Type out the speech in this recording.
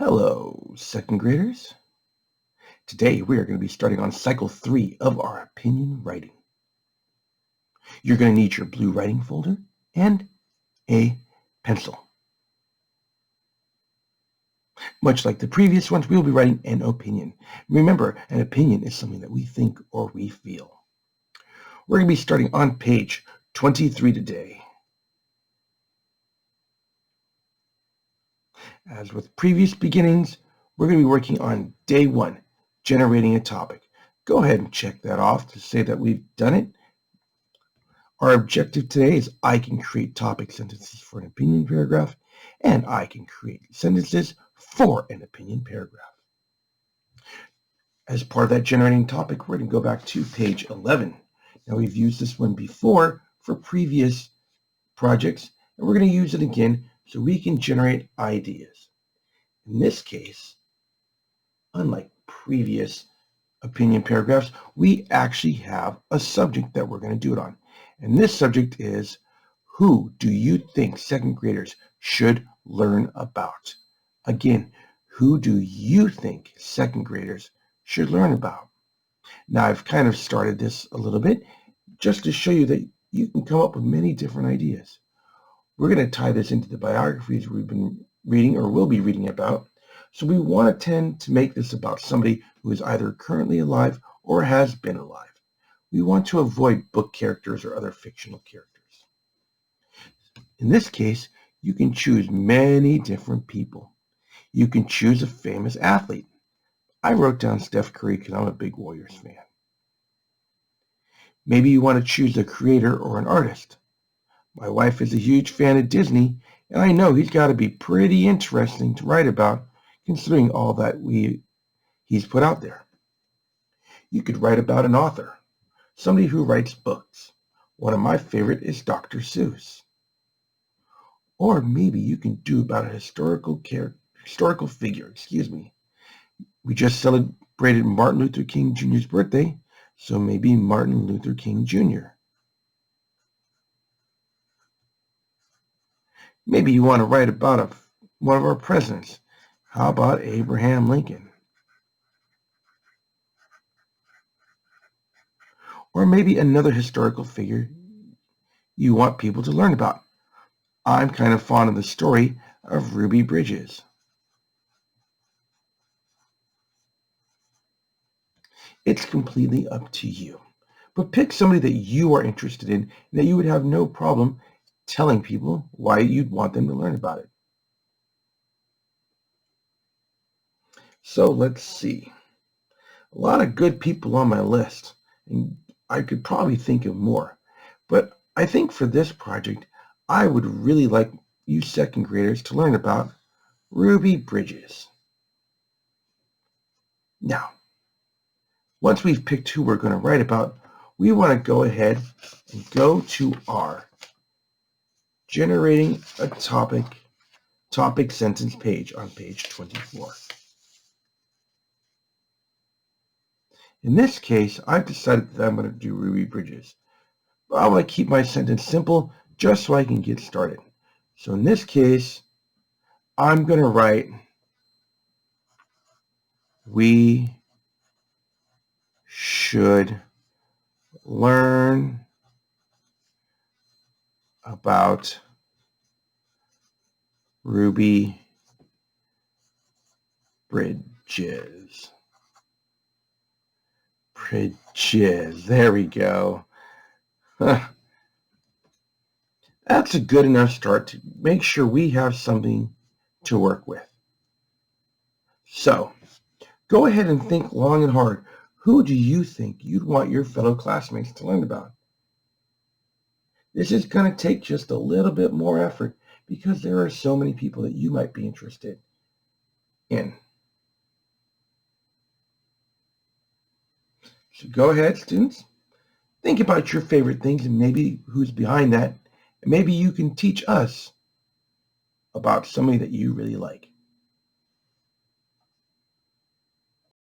Hello, second graders. Today we are going to be starting on cycle 3 of our opinion writing. You're going to need your blue writing folder and a pencil. Much like the previous ones, we'll be writing an opinion. Remember, an opinion is something that we think or we feel. We're going to be starting on page 23 today. As with previous beginnings, we're going to be working on day 1, generating a topic. Go ahead and check that off to say that we've done it. Our objective today is I can create topic sentences for an opinion paragraph, and I can create sentences for an opinion paragraph. As part of that generating topic, we're going to go back to page 11. Now, we've used this one before for previous projects, and we're going to use it again so we can generate ideas. In this case, unlike previous opinion paragraphs, we actually have a subject that we're going to do it on. And this subject is, who do you think second graders should learn about? Again, who do you think second graders should learn about? Now, I've kind of started this a little bit just to show you that you can come up with many different ideas. We're going to tie this into the biographies we've been reading or will be reading about. So we want to tend to make this about somebody who is either currently alive or has been alive. We want to avoid book characters or other fictional characters. In this case, you can choose many different people. You can choose a famous athlete. I wrote down Steph Curry because I'm a big Warriors fan. Maybe you want to choose a creator or an artist. My wife is a huge fan of Disney, and I know he's got to be pretty interesting to write about, considering all that he's put out there. You could write about an author, somebody who writes books. One of my favorite is Dr. Seuss. Or maybe you can do about a historical figure. We just celebrated Martin Luther King Jr.'s birthday, so maybe Martin Luther King Jr. Maybe you want to write about one of our presidents. How about Abraham Lincoln? Or maybe another historical figure you want people to learn about. I'm kind of fond of the story of Ruby Bridges. It's completely up to you. But pick somebody that you are interested in and that you would have no problem telling people why you'd want them to learn about it. So let's see. A lot of good people on my list, and I could probably think of more. But I think for this project, I would really like you second graders to learn about Ruby Bridges. Now, once we've picked who we're going to write about, we want to go ahead and go to our generating a topic sentence page on page 24. In this case, I've decided that I'm going to do Ruby Bridges. But I want to keep my sentence simple just so I can get started. So in this case, I'm going to write, we should learn about Ruby Bridges. There we go. That's a good enough start to make sure we have something to work with. So, go ahead and think long and hard. Who do you think you'd want your fellow classmates to learn about? This is going to take just a little bit more effort because there are so many people that you might be interested in. So go ahead, students. Think about your favorite things and maybe who's behind that. And maybe you can teach us about somebody that you really like.